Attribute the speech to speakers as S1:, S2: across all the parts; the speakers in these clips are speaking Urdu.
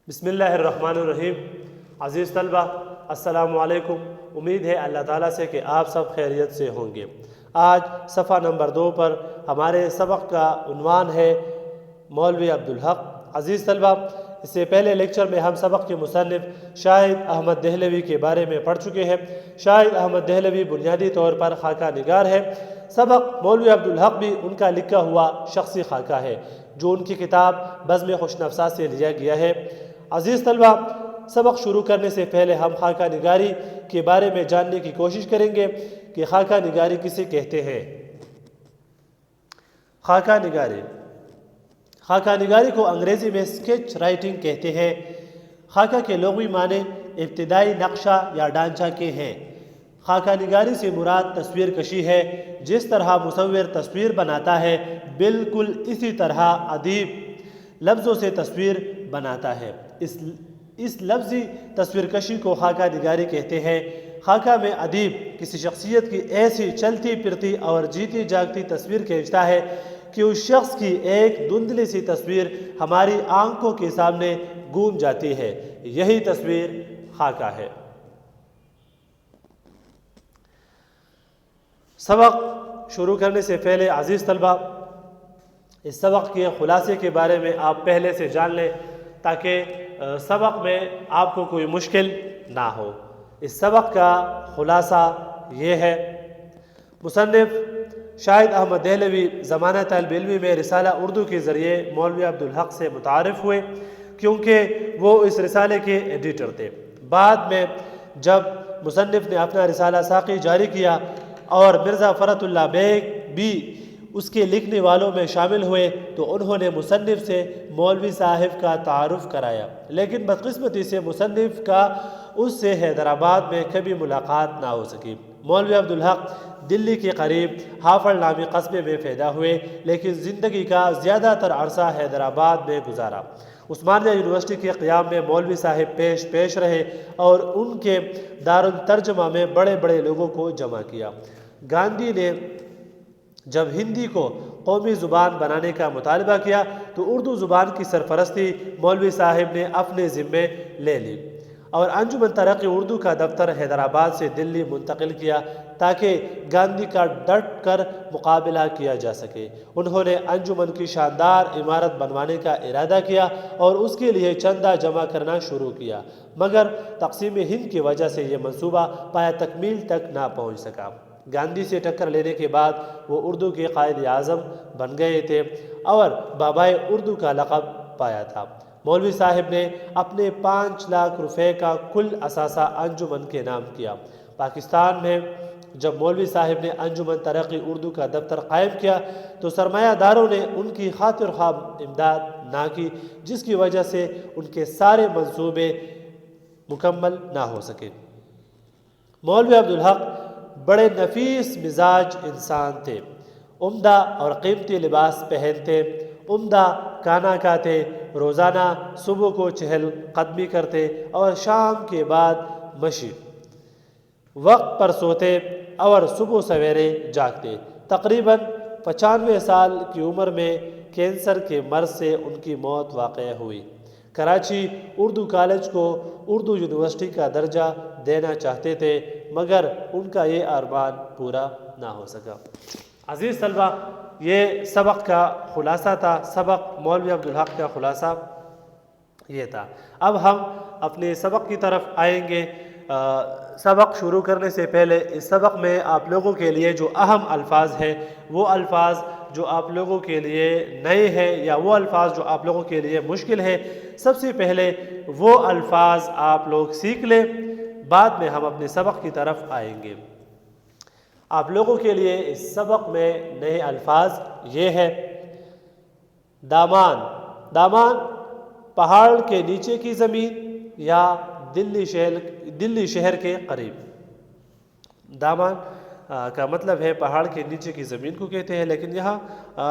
S1: بسم اللہ الرحمن الرحیم۔ عزیز طلبہ السلام علیکم۔ امید ہے اللہ تعالیٰ سے کہ آپ سب خیریت سے ہوں گے۔ آج صفحہ نمبر 2 پر ہمارے سبق کا عنوان ہے مولوی عبدالحق۔ عزیز طلبہ، اس سے پہلے لیکچر میں ہم سبق کے مصنف شاہد احمد دہلوی کے بارے میں پڑھ چکے ہیں۔ شاہد احمد دہلوی بنیادی طور پر خاکہ نگار ہے۔ سبق مولوی عبدالحق بھی ان کا لکھا ہوا شخصی خاکہ ہے جو ان کی کتاب بزم خوش نفسہ سے لیا گیا ہے۔ عزیز طلبہ، سبق شروع کرنے سے پہلے ہم خاکہ نگاری کے بارے میں جاننے کی کوشش کریں گے کہ خاکہ نگاری کسے کہتے ہیں۔ خاکہ نگاری کو انگریزی میں اسکیچ رائٹنگ کہتے ہیں۔ خاکہ کے لغوی معنی ابتدائی نقشہ یا ڈھانچہ کے ہیں۔ خاکہ نگاری سے مراد تصویر کشی ہے۔ جس طرح مصور تصویر بناتا ہے بالکل اسی طرح ادیب لفظوں سے تصویر بناتا ہے۔ اس لفظی تصویر کشی کو خاکہ نگاری کہتے ہیں۔ خاکہ میں ادیب کسی شخصیت کی ایسی چلتی پھرتی اور جیتی جاگتی تصویر کھینچتا ہے کہ اس شخص کی ایک دھندلی سی تصویر ہماری آنکھوں کے سامنے گھوم جاتی ہے۔ یہی تصویر خاکہ ہے۔ سبق شروع کرنے سے پہلے عزیز طلبہ، اس سبق کے خلاصے کے بارے میں آپ پہلے سے جان لیں تاکہ سبق میں آپ کو کوئی مشکل نہ ہو۔ اس سبق کا خلاصہ یہ ہے: مصنف شاہد احمد دہلوی زمانہ طالب علمی میں رسالہ اردو کے ذریعے مولوی عبدالحق سے متعارف ہوئے کیونکہ وہ اس رسالے کے ایڈیٹر تھے۔ بعد میں جب مصنف نے اپنا رسالہ ساقی جاری کیا اور مرزا فرت اللہ بیگ بھی اس کے لکھنے والوں میں شامل ہوئے تو انہوں نے مصنف سے مولوی صاحب کا تعارف کرایا، لیکن بدقسمتی سے مصنف کا اس سے حیدرآباد میں کبھی ملاقات نہ ہو سکی۔ مولوی عبدالحق دلی کے قریب ہافڑ نامی قصبے میں پیدا ہوئے، لیکن زندگی کا زیادہ تر عرصہ حیدرآباد میں گزارا۔ عثمانیہ یونیورسٹی کے قیام میں مولوی صاحب پیش رہے اور ان کے دارالترجمہ میں بڑے بڑے لوگوں کو جمع کیا۔ گاندھی نے جب ہندی کو قومی زبان بنانے کا مطالبہ کیا تو اردو زبان کی سرپرستی مولوی صاحب نے اپنے ذمے لے لی اور انجمن ترقی اردو کا دفتر حیدرآباد سے دلی منتقل کیا تاکہ گاندھی کا ڈٹ کر مقابلہ کیا جا سکے۔ انہوں نے انجمن کی شاندار عمارت بنوانے کا ارادہ کیا اور اس کے لیے چندہ جمع کرنا شروع کیا، مگر تقسیم ہند کی وجہ سے یہ منصوبہ پایہ تکمیل تک نہ پہنچ سکا۔ گاندھی سے ٹکر لینے کے بعد وہ اردو کے قائد اعظم بن گئے تھے اور بابائے اردو کا لقب پایا تھا۔ مولوی صاحب نے اپنے 5 لاکھ روپے کا کل اثاثہ انجمن کے نام کیا۔ پاکستان میں جب مولوی صاحب نے انجمن ترقی اردو کا دفتر قائم کیا تو سرمایہ داروں نے ان کی خاطر خواہ امداد نہ کی، جس کی وجہ سے ان کے سارے منصوبے مکمل نہ ہو سکے۔ مولوی عبدالحق بڑے نفیس مزاج انسان تھے۔ عمدہ اور قیمتی لباس پہنتے، عمدہ کھانا کھاتے، روزانہ صبح کو چہل قدمی کرتے اور شام کے بعد مشی، وقت پر سوتے اور صبح سویرے جاگتے۔ تقریباً 95 سال کی عمر میں کینسر کے مرض سے ان کی موت واقع ہوئی۔ کراچی اردو کالج کو اردو یونیورسٹی کا درجہ دینا چاہتے تھے مگر ان کا یہ ارمان پورا نہ ہو سکا۔ عزیز طلبہ، یہ سبق کا خلاصہ تھا۔ سبق مولوی عبدالحق کا خلاصہ یہ تھا۔ اب ہم اپنے سبق کی طرف آئیں گے۔ سبق شروع کرنے سے پہلے اس سبق میں آپ لوگوں کے لیے جو اہم الفاظ ہیں، وہ الفاظ جو آپ لوگوں کے لیے نئے ہیں یا وہ الفاظ جو آپ لوگوں کے لیے مشکل ہیں، سب سے پہلے وہ الفاظ آپ لوگ سیکھ لیں، بعد میں ہم اپنے سبق کی طرف آئیں گے۔ آپ لوگوں کے لیے اس سبق میں نئے الفاظ یہ ہے: دامان۔ دامان پہاڑ کے نیچے کی زمین یا دلی شہر کے قریب۔ دامان کا مطلب ہے پہاڑ کے نیچے کی زمین کو کہتے ہیں، لیکن یہاں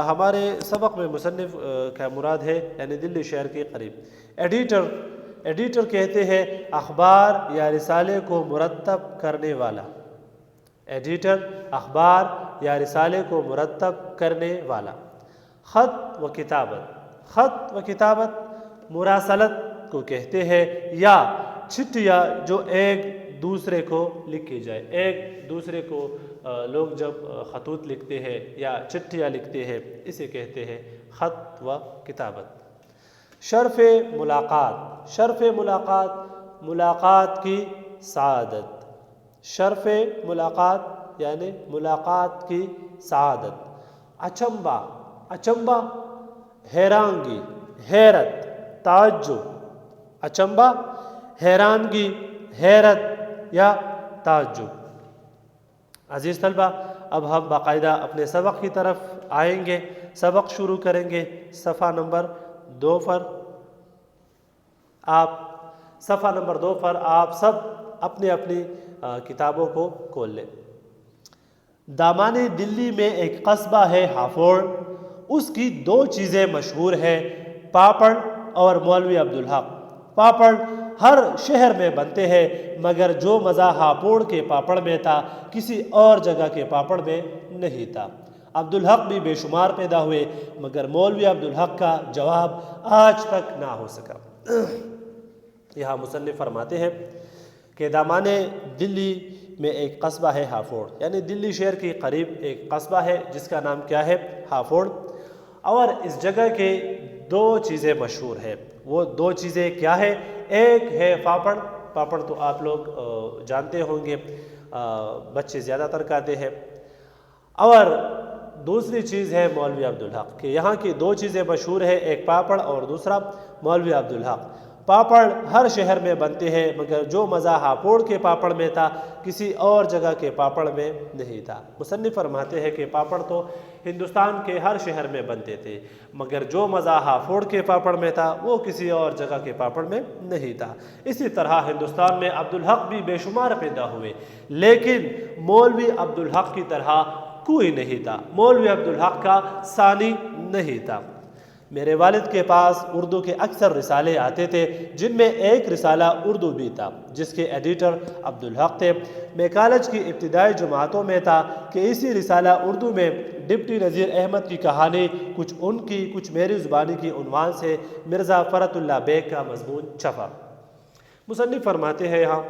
S1: ہمارے سبق میں مصنف کا مراد ہے یعنی دلی شہر کے قریب۔ ایڈیٹر کہتے ہیں اخبار یا رسالے کو مرتب کرنے والا۔ ایڈیٹر اخبار یا رسالے کو مرتب کرنے والا۔ خط و کتابت۔ خط و کتابت مراسلت کو کہتے ہیں، یا چٹھیاں جو ایک دوسرے کو لکھی جائے. ایک دوسرے کو لوگ جب خطوط لکھتے ہیں یا چٹھیاں لکھتے ہیں اسے کہتے ہیں خط و کتابت. شرف ملاقات. شرف ملاقات، ملاقات کی سعادت. شرف ملاقات یعنی ملاقات کی سعادت. اچنبا. اچنبا حیرانگی، حیرت، تعجب. اچنبا حیرانگی، حیرت یا تعجب. عزیز طلبہ، اب ہم باقاعدہ اپنے سبق کی طرف آئیں گے. سبق شروع کریں گے صفحہ نمبر 2 پر. صفحہ نمبر 2 پر آپ سب اپنی اپنی کتابوں کو کھول لیں. دامانی دلی میں ایک قصبہ ہے ہافوڑ. اس کی 2 چیزیں مشہور ہیں، پاپڑ اور مولوی عبدالحق. پاپڑ ہر شہر میں بنتے ہیں، مگر جو مزہ ہاپوڑ کے پاپڑ میں تھا کسی اور جگہ کے پاپڑ میں نہیں تھا. عبدالحق بھی بے شمار پیدا ہوئے، مگر مولوی عبدالحق کا جواب آج تک نہ ہو سکا. یہاں مصنف فرماتے ہیں کہ دامانے دلی میں ایک قصبہ ہے ہافوڑ، یعنی دلی شہر کے قریب ایک قصبہ ہے جس کا نام کیا ہے؟ ہافوڑ. اور اس جگہ کے 2 چیزیں مشہور ہیں. وہ 2 چیزیں کیا ہے؟ ایک ہے پاپڑ. پاپڑ تو آپ لوگ جانتے ہوں گے، بچے زیادہ تر کھاتے ہیں. اور دوسری چیز ہے مولوی عبدالحق، کہ یہاں کی 2 چیزیں مشہور ہیں، ایک پاپڑ اور دوسرا مولوی عبدالحق. پاپڑ ہر شہر میں بنتے ہیں، مگر جو مزہ ہاپوڑ کے پاپڑ میں تھا کسی اور جگہ کے پاپڑ میں نہیں تھا. مصنف فرماتے ہیں کہ پاپڑ تو ہندوستان کے ہر شہر میں بنتے تھے، مگر جو مزہ ہاپوڑ کے پاپڑ میں تھا وہ کسی اور جگہ کے پاپڑ میں نہیں تھا. اسی طرح ہندوستان میں عبدالحق بھی بے شمار پیدا ہوئے، لیکن مولوی عبدالحق کی طرح کوئی نہیں تھا. مولوی عبدالحق کا ثانی نہیں تھا. میرے والد کے پاس اردو کے اکثر رسالے آتے تھے، جن میں ایک رسالہ اردو بھی تھا جس کے ایڈیٹر عبدالحق تھے. میں کالج کی ابتدائی جماعتوں میں تھا کہ اسی رسالہ اردو میں ڈپٹی نذیر احمد کی کہانی، کچھ ان کی کچھ میری زبانی کی عنوان سے مرزا فرت اللہ بیگ کا مضمون چھپا. مصنف فرماتے ہیں یہاں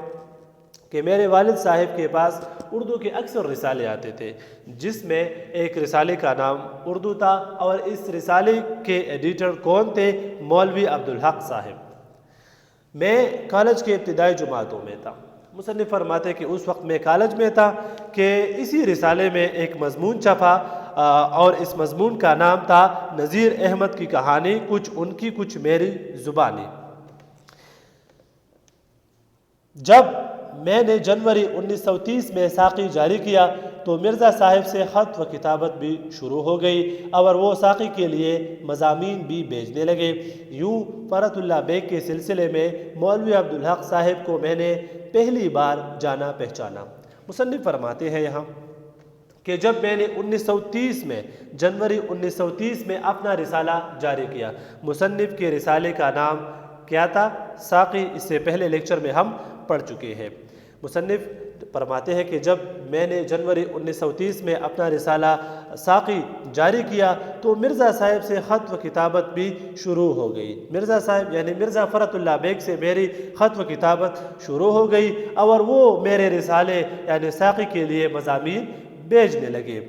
S1: کہ میرے والد صاحب کے پاس اردو کے اکثر رسالے آتے تھے، جس میں ایک رسالے کا نام اردو تھا، اور اس رسالے کے ایڈیٹر کون تھے؟ مولوی عبدالحق صاحب. میں کالج کے ابتدائی جماعتوں میں تھا. مصنف فرماتے کہ اس وقت میں کالج میں تھا کہ اسی رسالے میں ایک مضمون چھپا، اور اس مضمون کا نام تھا نذیر احمد کی کہانی، کچھ ان کی کچھ میری زبانی. جب میں نے جنوری 1930 میں ساقی جاری کیا تو مرزا صاحب سے خط و کتابت بھی شروع ہو گئی، اور وہ ساقی کے لیے مضامین بھی بھیجنے لگے. یوں فرت اللہ بیگ کے سلسلے میں مولوی عبدالحق صاحب کو میں نے پہلی بار جانا پہچانا. مصنف فرماتے ہیں یہاں کہ جب میں نے 1930 میں جنوری 1930 میں اپنا رسالہ جاری کیا. مصنف کے رسالے کا نام کیا تھا؟ ساقی. اس سے پہلے لیکچر میں ہم پڑھ چکے ہیں. مصنف فرماتے ہیں کہ جب میں نے جنوری 1930 میں اپنا رسالہ ساقی جاری کیا تو مرزا صاحب سے خط و کتابت بھی شروع ہو گئی. مرزا صاحب یعنی مرزا فرت اللہ بیگ سے میری خط و کتابت شروع ہو گئی، اور وہ میرے رسالے یعنی ساقی کے لیے مضامین بھیجنے لگے.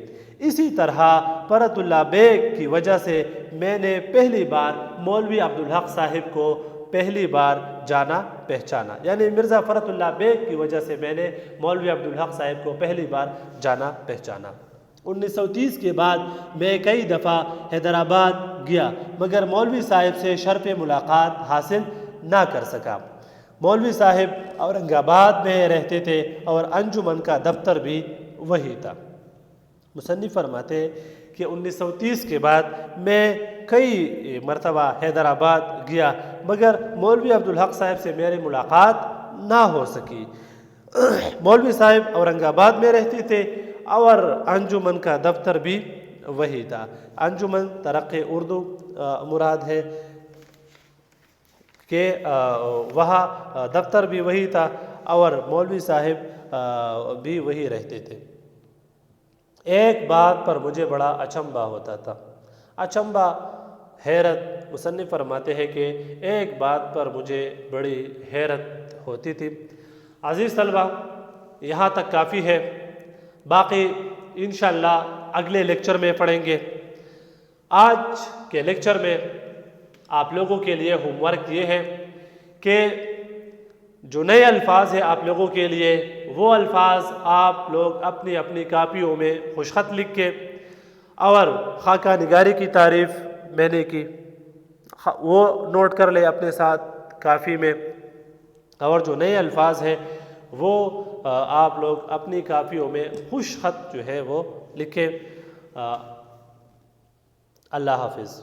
S1: اسی طرح فرت اللہ بیگ کی وجہ سے میں نے پہلی بار مولوی عبدالحق صاحب کو پہلی بار جانا پہچانا، یعنی مرزا فرت اللہ بیگ کی وجہ سے میں نے مولوی عبدالحق صاحب کو پہلی بار جانا پہچانا. 1930 کے بعد میں کئی دفعہ حیدرآباد گیا، مگر مولوی صاحب سے شرف ملاقات حاصل نہ کر سکا. مولوی صاحب اورنگ آباد میں رہتے تھے اور انجمن کا دفتر بھی وہی تھا. مصنف فرماتے ہیں کہ 1930 کے بعد میں کئی مرتبہ حیدرآباد گیا، مگر مولوی عبدالحق صاحب سے میری ملاقات نہ ہو سکی. مولوی صاحب اورنگ آباد میں رہتے تھے اور انجمن کا دفتر بھی وہی تھا. انجمن ترقی اردو مراد ہے کہ وہاں دفتر بھی وہی تھا اور مولوی صاحب بھی وہی رہتے تھے. ایک بات پر مجھے بڑا اچنبھا ہوتا تھا. اچنبھا، حیرت مصنف فرماتے ہیں کہ ایک بات پر مجھے بڑی حیرت ہوتی تھی۔ عزیز طلبہ، یہاں تک کافی ہے، باقی انشاءاللہ اگلے لیکچر میں پڑھیں گے۔ آج کے لیکچر میں آپ لوگوں کے لیے ہوم ورک یہ ہے کہ جو نئے الفاظ ہیں آپ لوگوں کے لیے، وہ الفاظ آپ لوگ اپنی اپنی کاپیوں میں خوش خط لکھ کے، اور خاکہ نگاری کی تعریف میں نے کی وہ نوٹ کر لے اپنے ساتھ کاپی میں، اور جو نئے الفاظ ہیں وہ آپ لوگ اپنی کاپیوں میں خوش خط جو ہے وہ لکھیں۔ اللہ حافظ۔